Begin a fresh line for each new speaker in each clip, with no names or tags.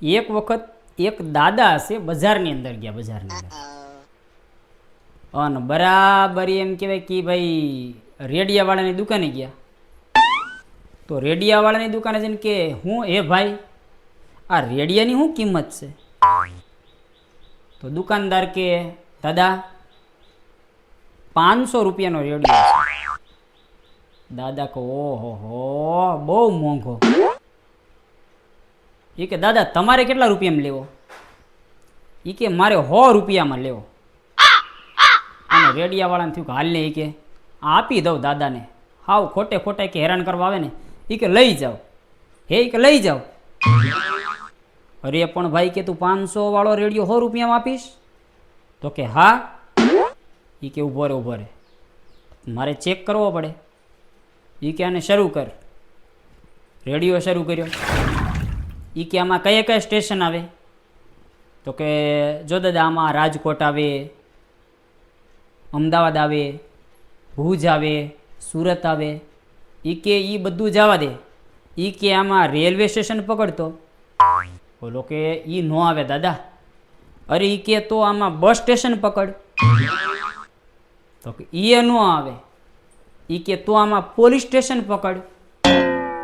એક વખત એક દાદા હશે બજારની અંદર ગયા, બજારની અંદર, અને બરાબર એમ કહેવાય કે ભાઈ રેડિયાવાળાની દુકાને ગયા. તો રેડિયાવાળાની દુકાને જઈને કે હું એ ભાઈ આ રેડિયાની શું કિંમત છે? તો દુકાનદાર કે દાદા 500 રૂપિયાનો રેડિયો છે. દાદા કહો ઓહો હો બહુ મોંઘો. એ કે દાદા તમારે કેટલા રૂપિયામાં લેવો? એ કે મારે 100 રૂપિયામાં લેવો. અને રેડિયાવાળાને થયું કે હાલ ને એ કે આપી દઉં દાદાને, હાવ ખોટે ખોટે કે હેરાન કરવા આવે ને, એ કે લઈ જાઓ. હે કે લઈ જાઓ. અરે પણ ભાઈ કે તું 500 વાળો રેડિયો 100 રૂપિયામાં આપીશ? તો કે હા. એ કે ઊભો રે મારે ચેક કરવો પડે. એ કે આને શરૂ કર. રેડિયો શરૂ કર્યો. એ કે આમાં કયા કયા સ્ટેશન આવે? તો કે જો દાદા આમાં રાજકોટ આવે, અમદાવાદ આવે, ભુજ આવે, સુરત આવે. એ કે એ બધું જવા દે. એ કે આમાં રેલવે સ્ટેશન પકડતો? બોલો કે એ ન આવે દાદા. અરે એ કે તો આમાં બસ સ્ટેશન પકડ. તો કે એ ન આવે. એ કે તો આમાં પોલીસ સ્ટેશન પકડ.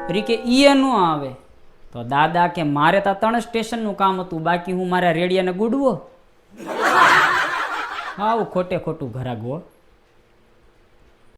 અરે કે એ ન આવે. તો દાદા કે મારે તો 3 સ્ટેશનનું કામ હતું, બાકી હું મારા રેડિયાને ગુડવો? આવું ખોટે ખોટું ઘરાગવો.